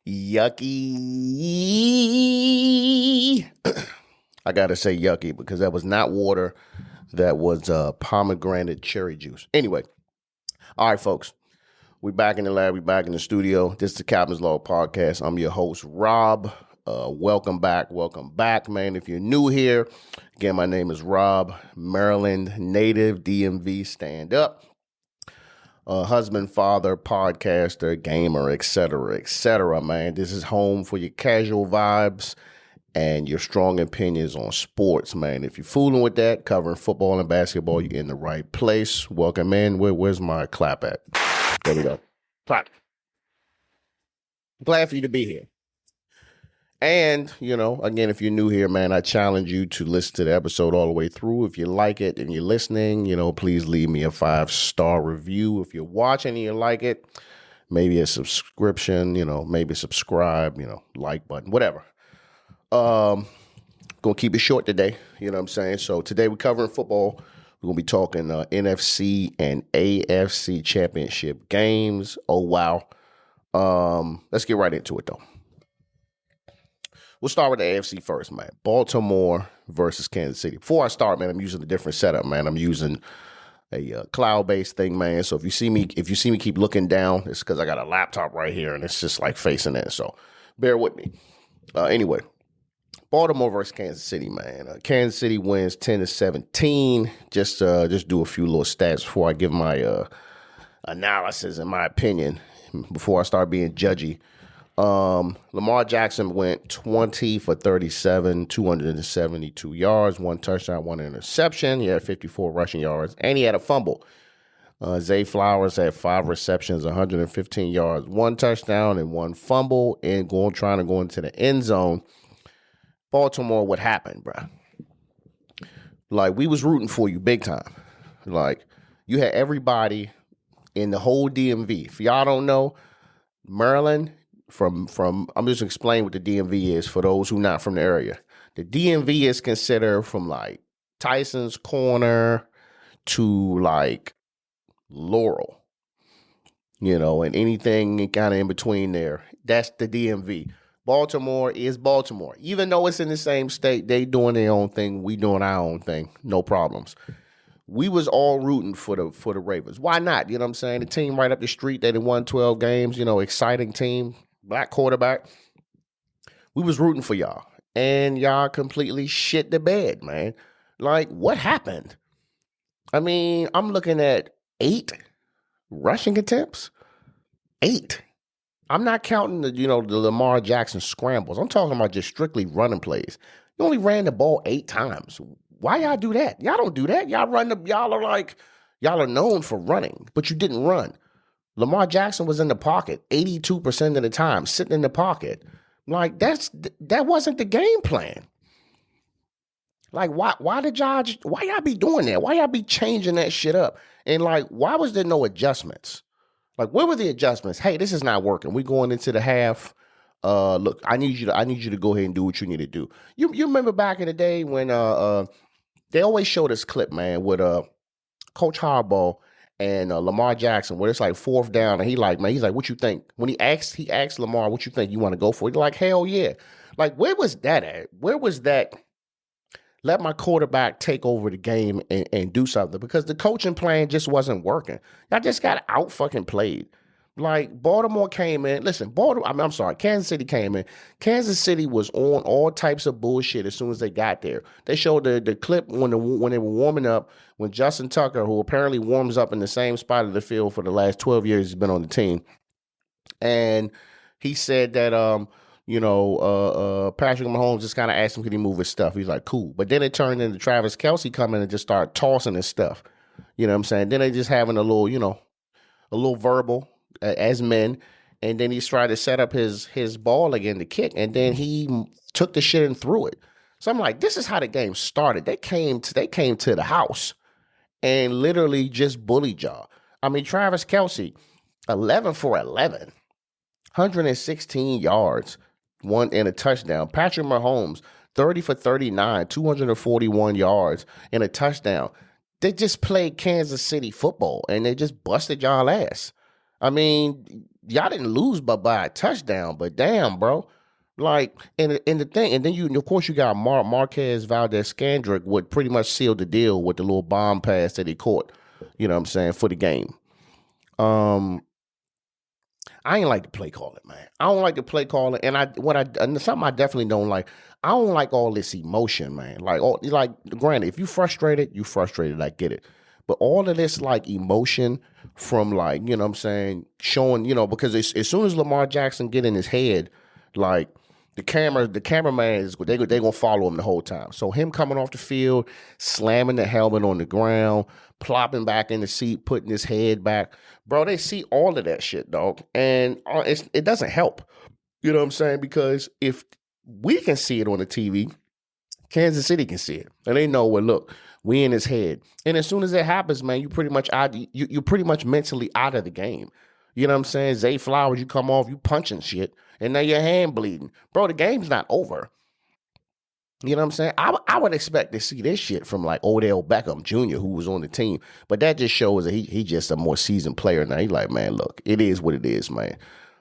Yucky. I gotta say yucky because that was not water. That was pomegranate cherry juice. Anyway, all right, folks. We back in the lab. We back in the studio. This is the Captain's Law Podcast. I'm your host, Rob. Welcome back, man. If you're new here, again, my name is Rob, Maryland native, DMV, stand up. Husband, father, podcaster, gamer, etc., man. This is home for your casual vibes and your strong opinions on sports, man. If you're fooling with that, covering football and basketball, you're in the right place. Welcome in. Where's my clap at? There we go. Clap. Glad for you to be here. And, again, if you're new here, man, I challenge you to listen to the episode all the way through. If you like it and you're listening, please leave me a 5-star review. If you're watching and you like it, maybe a subscription, maybe subscribe, like button, whatever. Gonna keep it short today, you know what I'm saying? So today we're covering football. We're gonna be talking NFC and AFC Championship games. Oh, wow. Let's get right into it, though. We'll start with the AFC first, man. Baltimore versus Kansas City. Before I start, man, I'm using a different setup, man. I'm using a cloud-based thing, man. So if you see me keep looking down, it's because I got a laptop right here and it's just like facing it. So bear with me. Anyway, Baltimore versus Kansas City, man. Kansas City wins 10-17. Just do a few little stats before I give my analysis and my opinion. Before I start being judgy. Lamar Jackson went 20 for 37, 272 yards, 1 touchdown, 1 interception. He had 54 rushing yards, and he had a fumble. Zay Flowers had 5 receptions, 115 yards, 1 touchdown, and 1 fumble, and trying to go into the end zone. Baltimore, what happened, bro? Like, we was rooting for you big time. Like, you had everybody in the whole DMV. If y'all don't know, Maryland, from I'm just explaining what the DMV is for those who not from the area. The DMV is considered from like Tyson's Corner to like Laurel, and anything kind of in between there. That's the DMV. Baltimore is Baltimore. Even though it's in the same state, they doing their own thing. We doing our own thing. No problems. We was all rooting for the Ravens. Why not? You know what I'm saying? The team right up the street, they won 12 games, exciting team. Black quarterback. We was rooting for y'all. And y'all completely shit the bed, man. Like, what happened? I mean, I'm looking at 8 rushing attempts. 8. I'm not counting the Lamar Jackson scrambles. I'm talking about just strictly running plays. You only ran the ball 8 times. Why y'all do that? Y'all don't do that. Y'all are known for running, but you didn't run. Lamar Jackson was in the pocket 82% of the time, sitting in the pocket. Like, that wasn't the game plan. Like, why y'all be doing that? Why y'all be changing that shit up? And like, why was there no adjustments? Like, where were the adjustments? Hey, this is not working. We going into the half. Look, I need you to go ahead and do what you need to do. You remember back in the day when they always show this clip, man, with Coach Harbaugh and Lamar Jackson, where it's like 4th down, and he's like, what you think? When he asked Lamar, what you think? You want to go for it? He's like, hell yeah. Like, where was that at? Where was that? Let my quarterback take over the game and do something, because the coaching plan just wasn't working. Y'all just got out fucking played. Like, Baltimore came in. Listen, Kansas City came in. Kansas City was on all types of bullshit as soon as they got there. They showed the clip when they were warming up, when Justin Tucker, who apparently warms up in the same spot of the field for the last 12 years he's been on the team, and he said that Patrick Mahomes just kind of asked him, could he move his stuff? He's like, cool. But then it turned into Travis Kelce coming and just start tossing his stuff. You know what I'm saying? Then they just having a little verbal as men, and then he's trying to set up his ball again to kick, and then he took the shit and threw it. So I'm like, this is how the game started. They came to the house and literally just bullied y'all. I mean, Travis Kelce, 11 for 11, 116 yards, 1 and a touchdown. Patrick Mahomes, 30 for 39, 241 yards and a touchdown. They just played Kansas City football, and they just busted y'all ass. I mean, y'all didn't lose but by a touchdown, but damn, bro. Like, and the thing, and then you, of course, you got Marquez Valdez Scandrick would pretty much seal the deal with the little bomb pass that he caught. You know what I'm saying, for the game. Um, I ain't like the play calling, man. I don't like the play calling, and something I definitely don't like. I don't like all this emotion, man. Like, granted, if you frustrated, you frustrated. I get it, but all of this like emotion from like, you know what I'm saying, showing, because as soon as Lamar Jackson get in his head, like the cameraman is they gonna follow him the whole time. So him coming off the field, slamming the helmet on the ground, plopping back in the seat, putting his head back, bro. They see all of that shit, dog, and it doesn't help. You know what I'm saying? Because if we can see it on the TV, Kansas City can see it, and they know, well, look, we in his head, and as soon as it happens, man, you pretty much you're pretty much mentally out of the game. You know what I'm saying? Zay Flowers, you come off, you punching shit, and now your hand bleeding. Bro, the game's not over. You know what I'm saying? I would expect to see this shit from like Odell Beckham Jr., who was on the team. But that just shows that he just a more seasoned player now. He's like, man, look, it is what it is, man.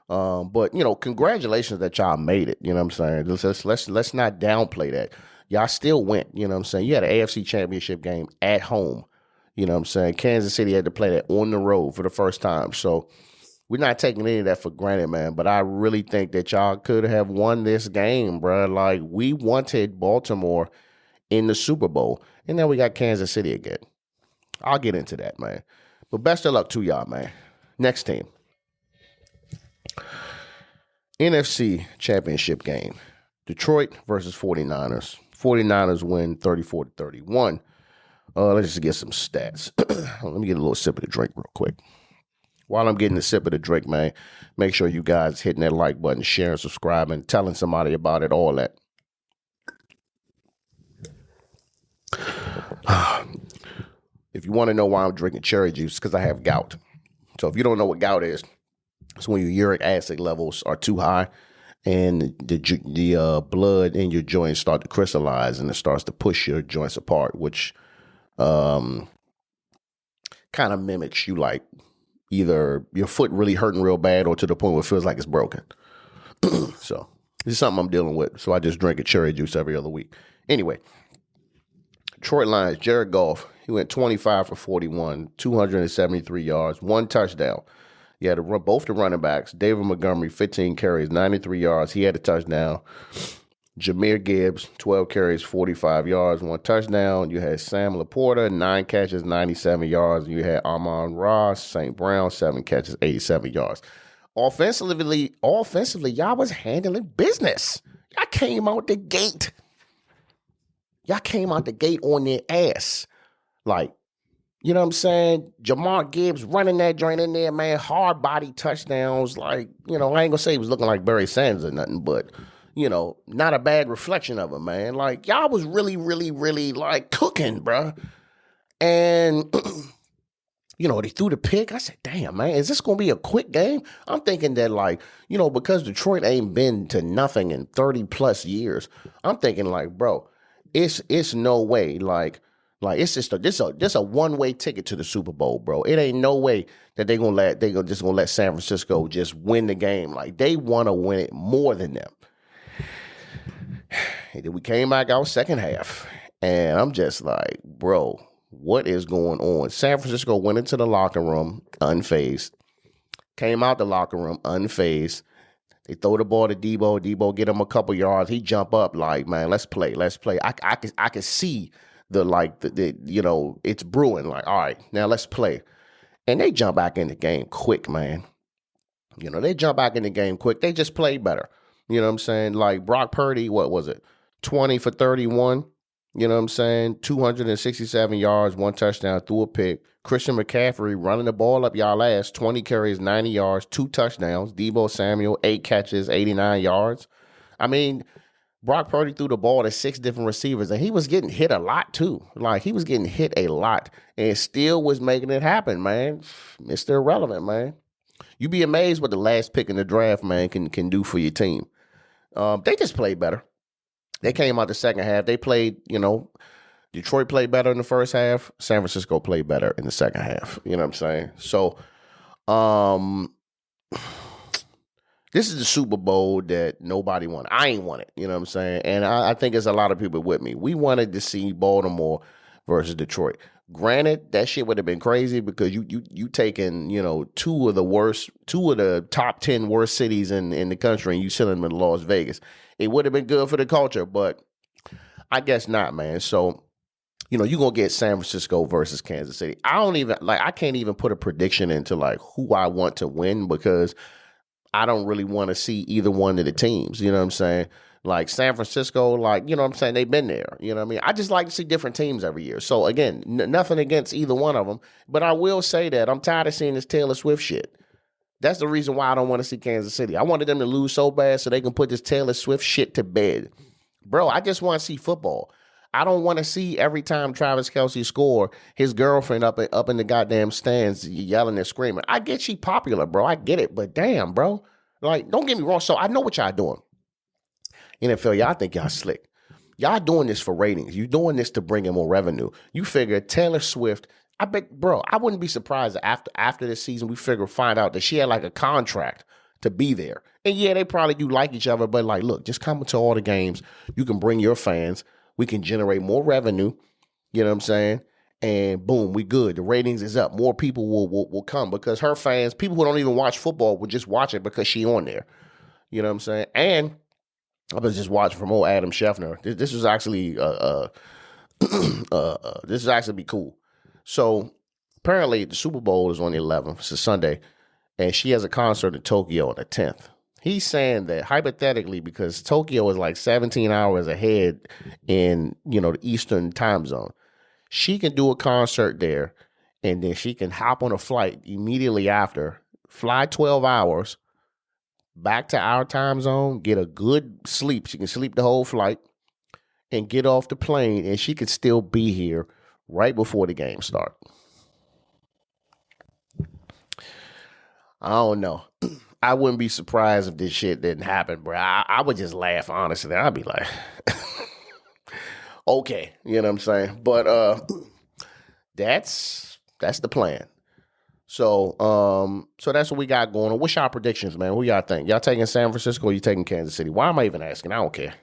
But, congratulations that y'all made it. You know what I'm saying? Let's not downplay that. Y'all still went. You know what I'm saying? You had an AFC Championship game at home. You know what I'm saying? Kansas City had to play that on the road for the first time. So, we're not taking any of that for granted, man. But I really think that y'all could have won this game, bro. Like, we wanted Baltimore in the Super Bowl, and then we got Kansas City again. I'll get into that, man. But best of luck to y'all, man. Next team. NFC Championship game. Detroit versus 49ers. 49ers win 34-31. Let's just get some stats. Let me get a little sip of the drink real quick. While I'm getting a sip of the drink, man, make sure you guys hitting that like button, sharing, subscribing, telling somebody about it, all that. If you want to know why I'm drinking cherry juice, because I have gout. So if you don't know what gout is, it's when your uric acid levels are too high and the blood in your joints start to crystallize and it starts to push your joints apart, which kind of mimics you like either your foot really hurting real bad or to the point where it feels like it's broken. So this is something I'm dealing with. So I just drink a cherry juice every other week. Anyway, Detroit Lions, Jared Goff, he went 25 for 41, 273 yards, 1 touchdown. You had to run both the running backs. David Montgomery, 15 carries, 93 yards. He had a touchdown. Jahmyr Gibbs, 12 carries, 45 yards, 1 touchdown. You had Sam Laporta, 9 catches, 97 yards. You had Amon-Ra St. Brown, 7 catches, 87 yards. Offensively, y'all was handling business. Y'all came out the gate. Y'all came out the gate on their ass. Like, you know what I'm saying? Jahmyr Gibbs running that joint in there, man. Hard body touchdowns. Like, I ain't going to say he was looking like Barry Sanders or nothing, but not a bad reflection of him, man. Like, y'all was really, really, really, like, cooking, bruh. And, they threw the pick. I said, damn, man, is this going to be a quick game? I'm thinking that, like, because Detroit ain't been to nothing in 30-plus years, I'm thinking, like, bro, it's no way, like it's just a one-way ticket to the Super Bowl, bro. It ain't no way that they just gonna let San Francisco just win the game. Like, they want to win it more than them. And then we came back out second half, and I'm just like, bro, what is going on? San Francisco went into the locker room unfazed, came out the locker room unfazed. They throw the ball to Debo. Debo get him a couple yards. He jump up like, man, let's play. I can see the it's brewing. Like, all right, now let's play. And they jump back in the game quick, man. They jump back in the game quick. They just play better. You know what I'm saying? Like Brock Purdy, what was it? 20 for 31. You know what I'm saying? 267 yards, 1 touchdown, threw a pick. Christian McCaffrey running the ball up y'all ass, 20 carries, 90 yards, 2 touchdowns. Deebo Samuel, 8 catches, 89 yards. I mean, Brock Purdy threw the ball to 6 different receivers, and he was getting hit a lot too. Like, he was getting hit a lot and still was making it happen, man. Mr. Irrelevant, man. You'd be amazed what the last pick in the draft, man, can do for your team. They just played better. They came out the second half. They played, Detroit played better in the first half. San Francisco played better in the second half. You know what I'm saying? So, Um, this is the Super Bowl that nobody wanted. I ain't want it. You know what I'm saying? And I think there's a lot of people with me. We wanted to see Baltimore versus Detroit. Granted, that shit would have been crazy because you taking, two of the top 10 worst cities in the country and you sending them to Las Vegas. It would have been good for the culture, but I guess not, man. So, you're going to get San Francisco versus Kansas City. I can't even put a prediction into like who I want to win because I don't really want to see either one of the teams. You know what I'm saying? Like San Francisco, like, you know what I'm saying? They've been there. You know what I mean? I just like to see different teams every year. So again, nothing against either one of them. But I will say that I'm tired of seeing this Taylor Swift shit. That's the reason why I don't want to see Kansas City. I wanted them to lose so bad so they can put this Taylor Swift shit to bed. Bro, I just want to see football. I don't want to see every time Travis Kelce score, his girlfriend up in the goddamn stands yelling and screaming. I get she popular, bro. I get it. But damn, bro. Like, don't get me wrong. So I know what y'all doing. NFL, y'all think y'all slick. Y'all doing this for ratings. You doing this to bring in more revenue. You figure Taylor Swift, I bet, bro, I wouldn't be surprised after this season we find out that she had like a contract to be there. And yeah, they probably do like each other, but like, look, just come to all the games. You can bring your fans. We can generate more revenue. You know what I'm saying? And boom, we good. The ratings is up. More people will come because her fans, people who don't even watch football, will just watch it because she on there. You know what I'm saying? And I was just watching from old Adam Scheffner. This was actually this is actually be cool. So apparently the Super Bowl is on the 11th. It's a Sunday, and she has a concert in Tokyo on the 10th. He's saying that hypothetically, because Tokyo is like 17 hours ahead in the Eastern time zone, she can do a concert there, and then she can hop on a flight immediately after, fly 12 hours back to our time zone, get a good sleep. She can sleep the whole flight and get off the plane, and she could still be here right before the game start. I don't know. I wouldn't be surprised if this shit didn't happen, bro. I would just laugh, honestly. I'd be like, okay, you know what I'm saying? But that's the plan. So so that's what we got going on. What's y'all predictions, man? Who y'all think? Y'all taking San Francisco or you taking Kansas City? Why am I even asking? I don't care.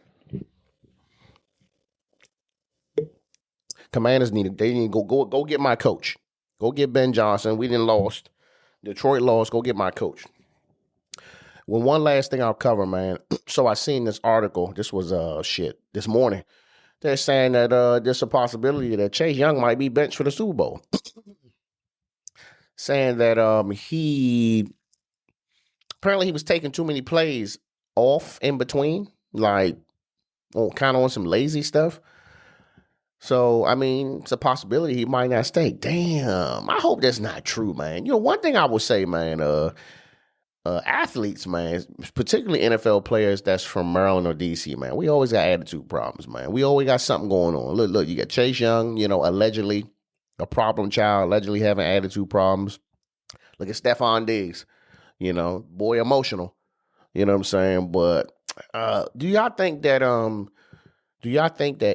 Commanders need to go get my coach. Go get Ben Johnson. We didn't lost. Detroit lost. Go get my coach. Well, one last thing I'll cover, man. So I seen this article. This was this morning. They're saying that there's a possibility that Chase Young might be benched for the Super Bowl. Saying that he was taking too many plays off in between, like kind of on some lazy stuff. So, I mean, it's a possibility he might not stay. Damn, I hope that's not true, man. One thing I would say, man, athletes, man, particularly NFL players that's from Maryland or DC, man, we always got attitude problems, man. We always got something going on. Look, you got Chase Young, allegedly a problem child, allegedly having attitude problems. Look at Stephon Diggs, boy emotional. You know what I'm saying? But do y'all think that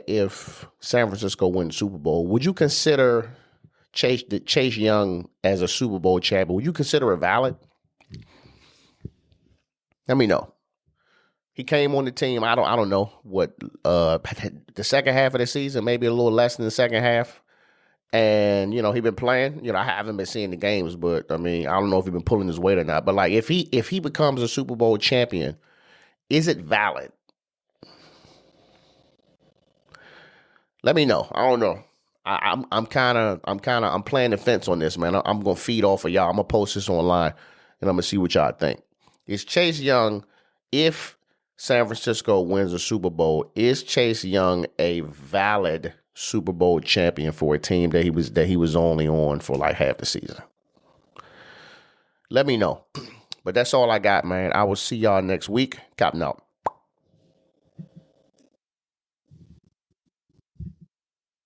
if San Francisco wins the Super Bowl, would you consider Chase Young as a Super Bowl champion? Would you consider it valid? Let me know. He came on the team. I don't know what the second half of the season, maybe a little less than the second half. And, he been playing. I haven't been seeing the games, but, I mean, I don't know if he's been pulling his weight or not. But, like, if he becomes a Super Bowl champion, is it valid? Let me know. I don't know. I'm playing the fence on this, man. I'm going to feed off of y'all. I'm going to post this online, and I'm going to see what y'all think. Is Chase Young, if San Francisco wins a Super Bowl, is Chase Young a valid Super Bowl champion for a team that he was only on for like half the season? Let me know. But that's all I got, man. I will see y'all next week. Copping out.